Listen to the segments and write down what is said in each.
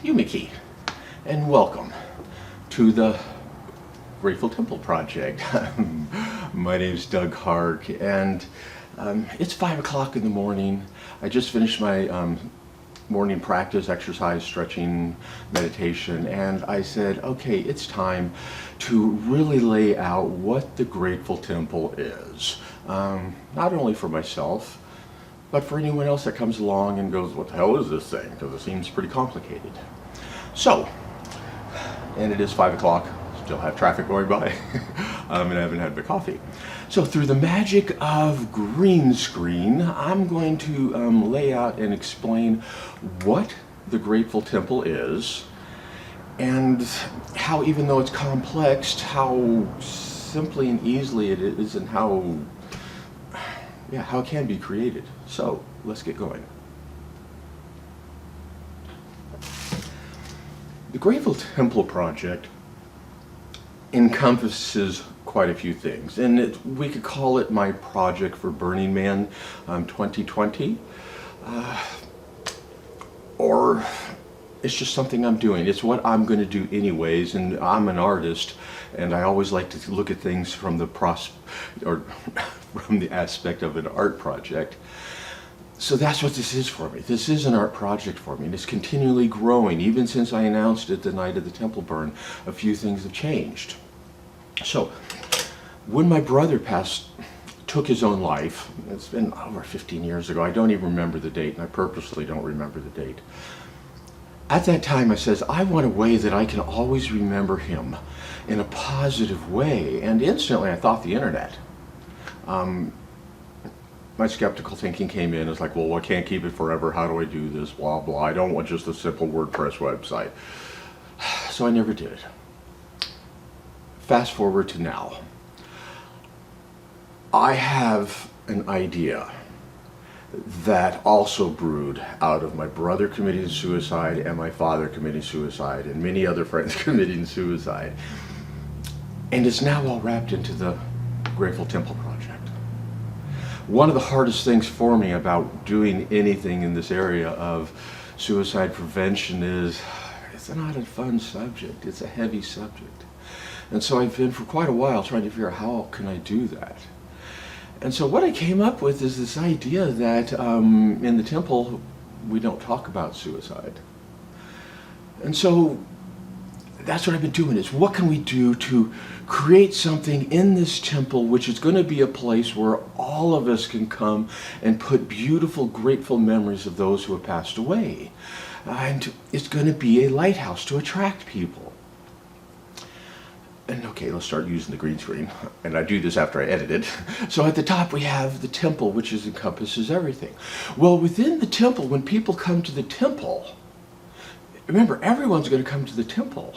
Yumiki, and welcome to the Grateful Temple Project. My name's Doug Hark, and it's 5 o'clock in the morning. I just finished my morning practice, exercise, stretching, meditation, and I said, okay, it's time to really lay out what the Grateful Temple is. Not only for myself, but for anyone else that comes along and goes, what the hell is this thing? Because it seems pretty complicated. So, and it is 5 o'clock, still have traffic going by, and I haven't had my coffee. So through the magic of green screen, I'm going to lay out and explain what the Grateful Temple is, and how, even though it's complex, how simply and easily it is, and how it can be created. So let's get going. The Grateful Temple Project encompasses quite a few things, and we could call it my project for Burning Man 2020, or it's just something I'm doing. It's what I'm going to do anyways, and I'm an artist, and I always like to look at things from the from the aspect of an art project. So that's what this is for me. This is an art project for me, and it's continually growing. Even since I announced it the night of the temple burn, a few things have changed. So, when my brother took his own life, it's been over 15 years ago, I don't even remember the date, and I purposely don't remember the date. At that time, I says, I want a way that I can always remember him in a positive way, and instantly I thought the internet. My skeptical thinking came in. It's like, well, I can't keep it forever. How do I do this? Blah, blah. I don't want just a simple WordPress website. So I never did. Fast forward to now. I have an idea that also brewed out of my brother committing suicide and my father committing suicide and many other friends committing suicide. And it's now all wrapped into the Grateful Temple Project. One of the hardest things for me about doing anything in this area of suicide prevention is it's not a fun subject, it's a heavy subject. And so I've been for quite a while trying to figure out how can I do that. And so what I came up with is this idea that in the temple we don't talk about suicide. And so that's what I've been doing, is what can we do to create something in this temple which is going to be a place where all of us can come and put beautiful, grateful memories of those who have passed away. And it's going to be a lighthouse to attract people. And okay, let's start using the green screen. And I do this after I edit it. So at the top we have the temple, which encompasses everything. Well, within the temple, when people come to the temple, remember, everyone's going to come to the temple.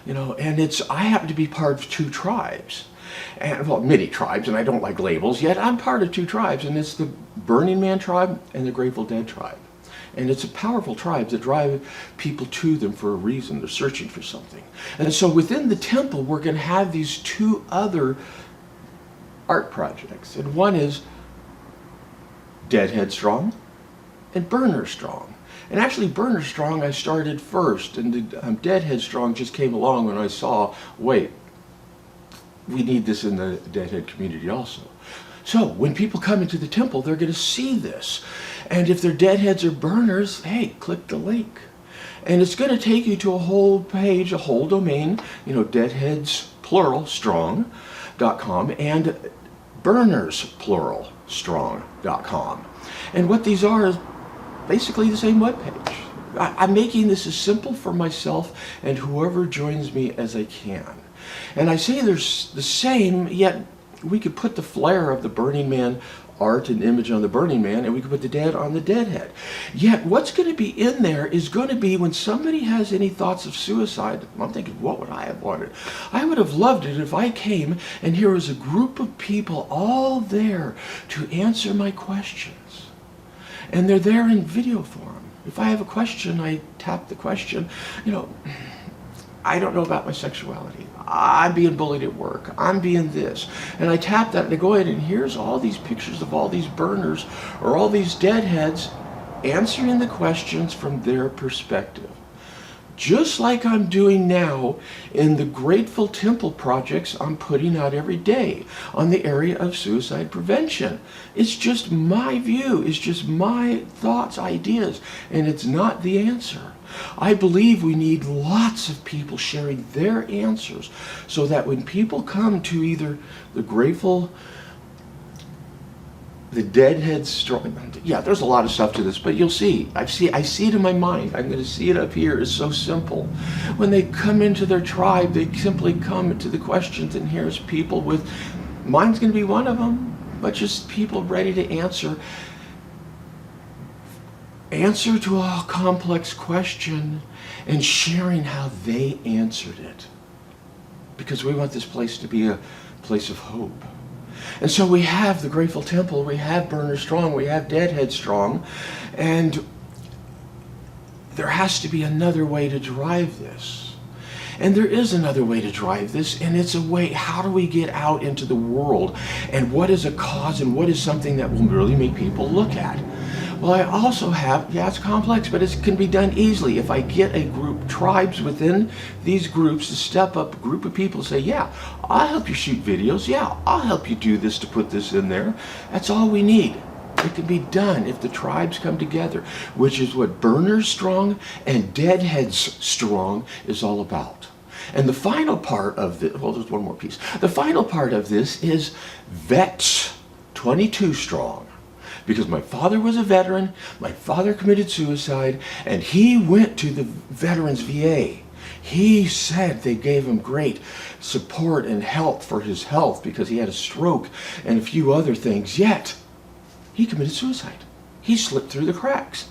You know, and I happen to be part of two tribes, and well, many tribes, and I don't like labels, yet I'm part of two tribes, and it's the Burning Man tribe and the Grateful Dead tribe. And it's a powerful tribe that drive people to them for a reason. They're searching for something. And so within the temple, we're going to have these two other art projects. And one is Deadhead Strong and Burner Strong. And actually, Burner Strong I started first, and the Deadhead Strong just came along when I saw, wait, we need this in the Deadhead community also. So when people come into the temple, they're going to see this. And if they're Deadheads or Burners, hey, click the link. And it's going to take you to a whole page, a whole domain, you know, Deadheads, plural, strong.com, and Burners, plural, strong.com. And what these are is basically the same webpage. I'm making this as simple for myself and whoever joins me as I can. And I say they're the same, yet we could put the flair of the Burning Man art and image on the Burning Man, and we could put the dead on the Deadhead. Yet what's going to be in there is going to be when somebody has any thoughts of suicide. I'm thinking, what would I have wanted? I would have loved it if I came and here was a group of people all there to answer my questions. And they're there in video form. If I have a question, I tap the question. You know, I don't know about my sexuality. I'm being bullied at work. I'm being this. And I tap that and I go ahead and here's all these pictures of all these burners or all these deadheads answering the questions from their perspective. just like I'm doing now in the Grateful Temple projects I'm putting out every day on the area of suicide prevention. It's just my view, it's just my thoughts, ideas, and it's not the answer. I believe we need lots of people sharing their answers so that when people come to either the Grateful, the Deadhead Strong, yeah, there's a lot of stuff to this, but you'll see. I see it in my mind. I'm going to see it up here. It's so simple. When they come into their tribe, they simply come to the questions, and here's people with, mine's going to be one of them, but just people ready to answer to a complex question and sharing how they answered it. Because we want this place to be a place of hope. And so we have the Grateful Temple, we have Burner Strong, we have Deadhead Strong, and there has to be another way to drive this. And there is another way to drive this, and it's a way, how do we get out into the world, and what is a cause, and what is something that will really make people look at? Well, I also have, yeah, it's complex, but it can be done easily. If I get a group, tribes within these groups to step up, a group of people say, yeah, I'll help you shoot videos. Yeah, I'll help you do this to put this in there. That's all we need. It can be done if the tribes come together, which is what Burners Strong and Deadheads Strong is all about. And the final part of this, well, there's one more piece. The final part of this is Vets 22 Strong. Because my father was a veteran, my father committed suicide, and he went to the Veterans VA. He said they gave him great support and help for his health because he had a stroke and a few other things, yet he committed suicide. He slipped through the cracks.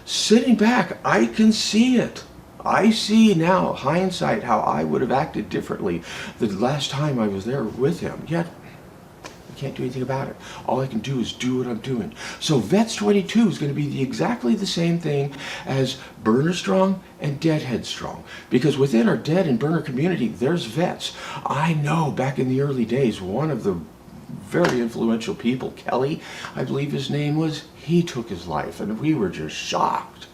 Sitting back, I can see it. I see now, hindsight, how I would have acted differently the last time I was there with him, yet I can't do anything about it. All I can do is do what I'm doing. So Vets 22 is going to be exactly the same thing as Burner Strong and Deadhead Strong. Because within our dead and burner community, there's vets. I know back in the early days, one of the very influential people, Kelly, I believe his name was, he took his life, and we were just shocked.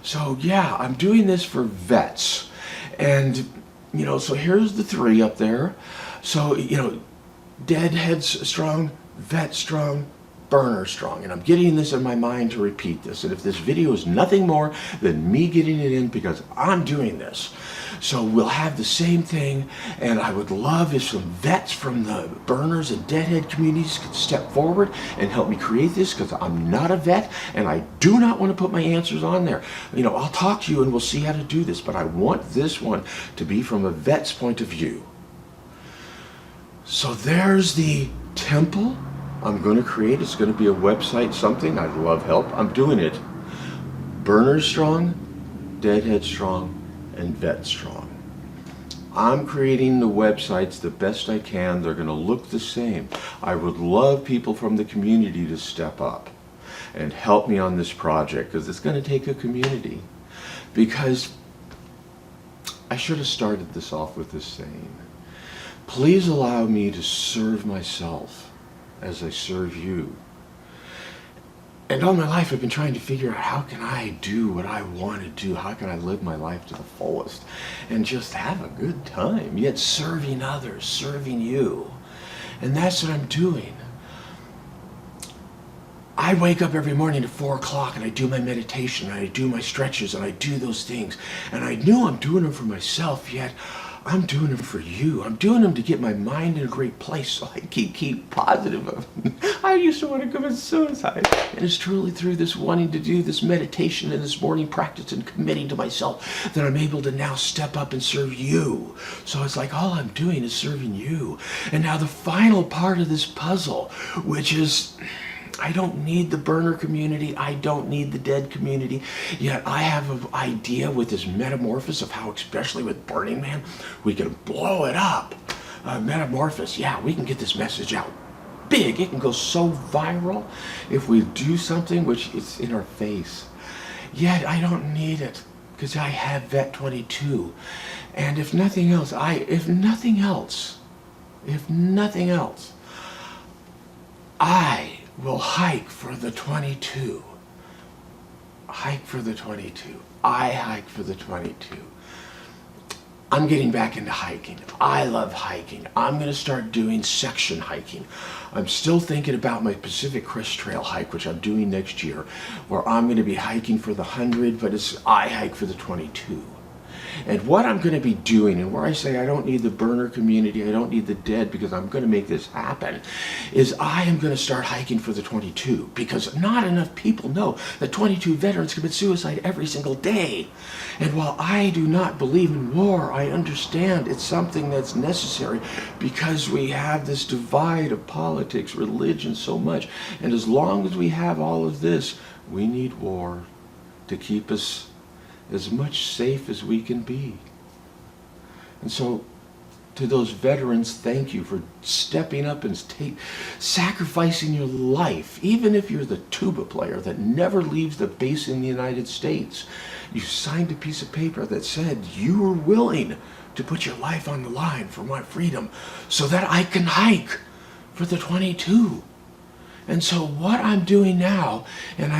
So yeah, I'm doing this for vets. And, you know, so here's the three up there. So, you know, Deadheads Strong, Vet Strong, Burner Strong. And I'm getting this in my mind to repeat this. And if this video is nothing more than me getting it in because I'm doing this. So we'll have the same thing. And I would love if some vets from the Burners and Deadhead communities could step forward and help me create this, because I'm not a vet and I do not want to put my answers on there. You know, I'll talk to you and we'll see how to do this. But I want this one to be from a vet's point of view. So there's the temple I'm going to create. It's going to be a website, something. I'd love help. I'm doing it. Burners Strong, Deadhead Strong, and Vet Strong. I'm creating the websites the best I can. They're going to look the same. I would love people from the community to step up and help me on this project, because it's going to take a community. Because I should have started this off with this saying. Please allow me to serve myself as I serve you. And all my life I've been trying to figure out, how can I do what I want to do? How can I live my life to the fullest and just have a good time, yet serving others, serving you. And that's what I'm doing. I wake up every morning at 4 o'clock and I do my meditation and I do my stretches and I do those things. And I know I'm doing them for myself, yet I'm doing them for you. I'm doing them to get my mind in a great place so I can keep positive. I used to want to commit suicide. And it's truly through this wanting to do this meditation and this morning practice and committing to myself that I'm able to now step up and serve you. So it's like all I'm doing is serving you. And now the final part of this puzzle, which is, I don't need the burner community. I don't need the dead community. Yet I have an idea with this metamorphosis of how, especially with Burning Man, we can blow it up. Metamorphosis, yeah, we can get this message out big. It can go so viral if we do something which is in our face. Yet I don't need it because I have Vet 22. And if nothing else, if nothing else, I will hike for the 22. hike for the 22. I hike for the 22. I'm getting back into hiking. I love hiking. I'm going to start doing section hiking. I'm still thinking about my Pacific Crest Trail hike, which I'm doing next year, where I'm going to be hiking for the 100, but I hike for the 22. And what I'm going to be doing, and where I say I don't need the burner community, I don't need the dead, because I'm going to make this happen, is I am going to start hiking for the 22, because not enough people know that 22 veterans commit suicide every single day. And while I do not believe in war, I understand it's something that's necessary, because we have this divide of politics, religion, so much. And as long as we have all of this, we need war to keep us as much safe as we can be. And so, to those veterans, thank you for stepping up and sacrificing your life. Even if you're the tuba player that never leaves the base in the United States, you signed a piece of paper that said you were willing to put your life on the line for my freedom so that I can hike for the 22. And so what I'm doing now, and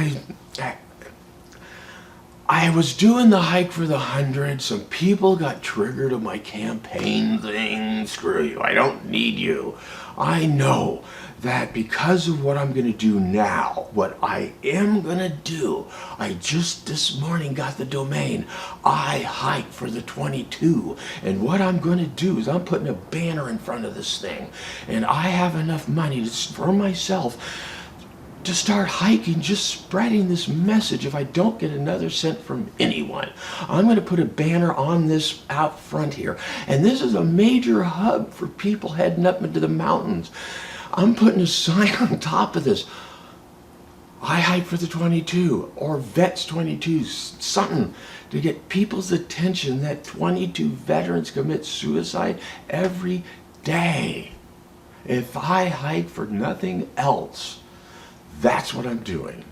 I was doing the hike for the 100. Some people got triggered of my campaign thing. Screw you, I don't need you. I know that because of what I'm going to do now, what I am going to do, I just this morning got the domain, I hike for the 22. And what I'm going to do is I'm putting a banner in front of this thing. And I have enough money for myself to start hiking, just spreading this message. If I don't get another cent from anyone, I'm going to put a banner on this out front here. And this is a major hub for people heading up into the mountains. I'm putting a sign on top of this. I hike for the 22, or Vets 22, something to get people's attention that 22 veterans commit suicide every day. If I hike for nothing else, that's what I'm doing.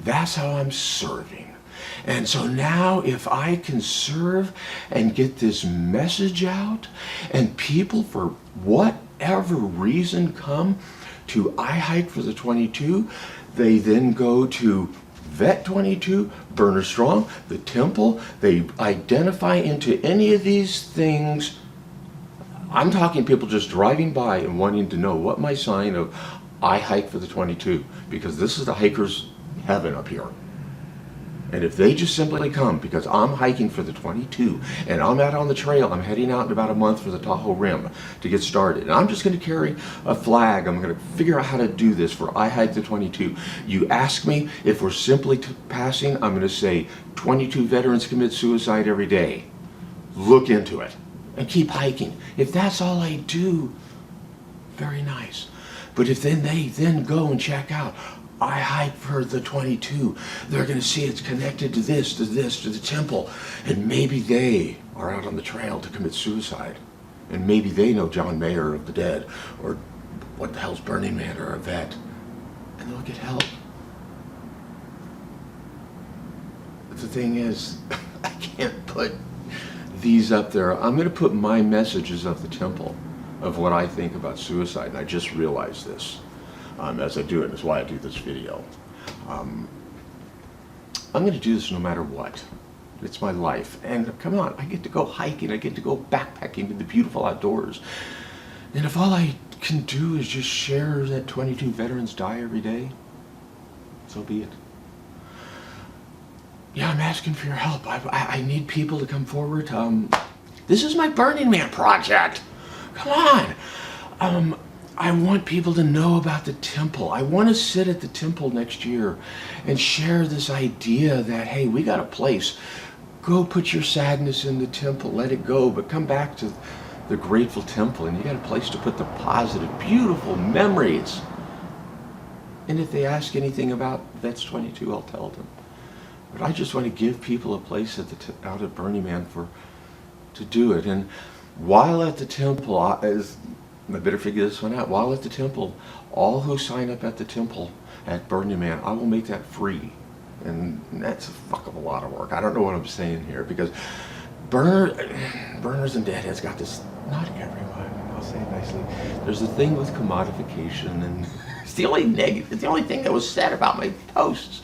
That's how I'm serving. And so now if I can serve and get this message out, and people for whatever reason come to I Hike for the 22, they then go to Vet 22, Burner Strong, the temple, they identify into any of these things. I'm talking people just driving by and wanting to know what my sign of I hike for the 22, because this is the hiker's heaven up here. And if they just simply come because I'm hiking for the 22 and I'm out on the trail, I'm heading out in about a month for the Tahoe Rim to get started. And I'm just going to carry a flag. I'm going to figure out how to do this for I Hike the 22. You ask me if we're simply passing, I'm going to say 22 veterans commit suicide every day. Look into it and keep hiking. If that's all I do, very nice. But if then they then go and check out I Hike for the 22, they're going to see it's connected to this, to the temple. And maybe they are out on the trail to commit suicide. And maybe they know John Mayer of the Dead, or what the hell's Burning Man, or a vet. And they'll get help. But the thing is, I can't put these up there. I'm going to put my messages of the temple, of what I think about suicide, and I just realized this as I do it. That's why I do this video. I'm going to do this no matter what. It's my life, and come on, I get to go hiking, I get to go backpacking in the beautiful outdoors. And if all I can do is just share that 22 veterans die every day, so be it. Yeah, I'm asking for your help. I need people to come forward. This is my Burning Man project. Come on. I want people to know about the temple. I want to sit at the temple next year and share this idea that, hey, we got a place. Go put your sadness in the temple, let it go, but come back to the grateful temple, and you got a place to put the positive, beautiful memories. And if they ask anything about Vets 22, I'll tell them. But I just want to give people a place at out at Burning Man to do it. And while at the temple, I better figure this one out. While at the temple, all who sign up at the temple at Burning Man, I will make that free. And that's a fuck of a lot of work. I don't know what I'm saying here, because Burners and Deadheads got this, not everyone, I'll say it nicely. There's a thing with commodification, and it's the only thing that was said about my posts.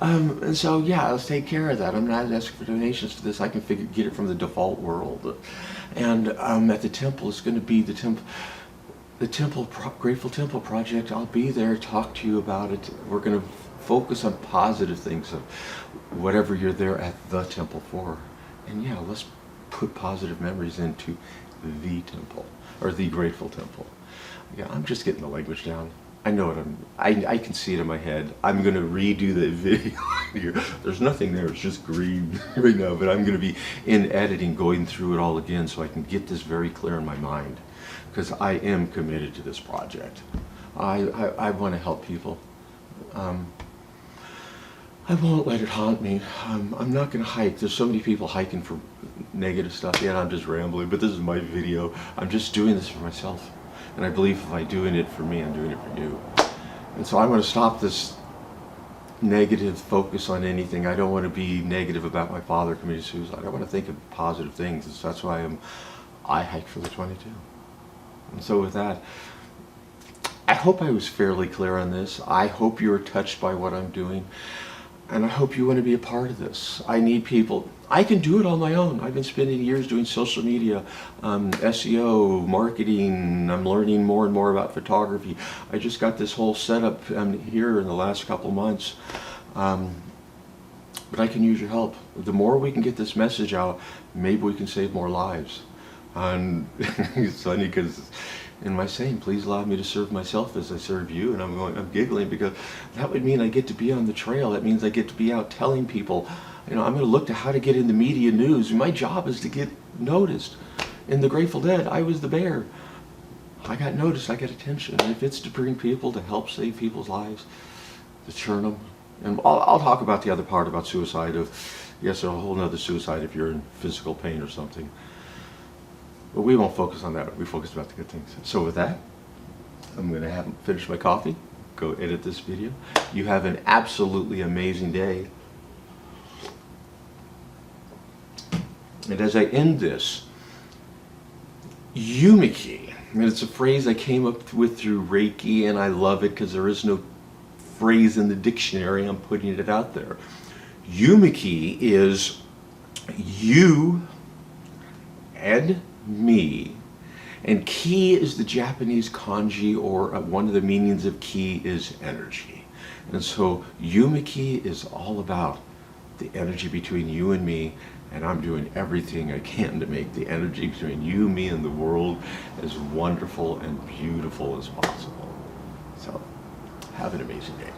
And so, yeah, let's take care of that. I'm not asking for donations to this. I can get it from the default world. And at the temple, it's going to be the Grateful Temple Project. I'll be there, talk to you about it. We're going to focus on positive things of whatever you're there at the temple for. And yeah, let's put positive memories into the temple, or the Grateful Temple. Yeah, I'm just getting the language down. I know what I can see it in my head. I'm going to redo the video here. There's nothing there, it's just green right now, but I'm going to be in editing going through it all again so I can get this very clear in my mind, because I am committed to this project. I want to help people. I won't let it haunt me. I'm not going to hike. There's so many people hiking for negative stuff. Yeah, I'm just rambling, but this is my video. I'm just doing this for myself. And I believe if I'm doing it for me, I'm doing it for you. And so I want to stop this negative focus on anything. I don't want to be negative about my father committing suicide. I want to think of positive things. That's why I hike for the 22. And so with that, I hope I was fairly clear on this. I hope you were touched by what I'm doing. And I hope you want to be a part of this. I need people. I can do it on my own. I've been spending years doing social media, SEO, marketing. I'm learning more and more about photography. I just got this whole setup here in the last couple months. But I can use your help. The more we can get this message out, maybe we can save more lives. And it's funny because in my saying, please allow me to serve myself as I serve you, and I'm giggling because that would mean I get to be on the trail. That means I get to be out telling people, I'm going to look to how to get in the media news. My job is to get noticed. In the Grateful Dead, I was the bear. I got noticed, I got attention. And if it's to bring people, to help save people's lives, to churn them. And I'll talk about the other part about suicide yes, there's a whole nother suicide if you're in physical pain or something. But we won't focus on that. We focus about the good things. So with that, I'm going to finish my coffee, go edit this video. You have an absolutely amazing day. And as I end this, Yumiki, and it's a phrase I came up with through Reiki, and I love it because there is no phrase in the dictionary. I'm putting it out there. Yumiki is you and me, and ki is the Japanese kanji, or one of the meanings of ki is energy. And so Yumiki is all about the energy between you and me, and I'm doing everything I can to make the energy between you, me, and the world as wonderful and beautiful as possible. So have an amazing day.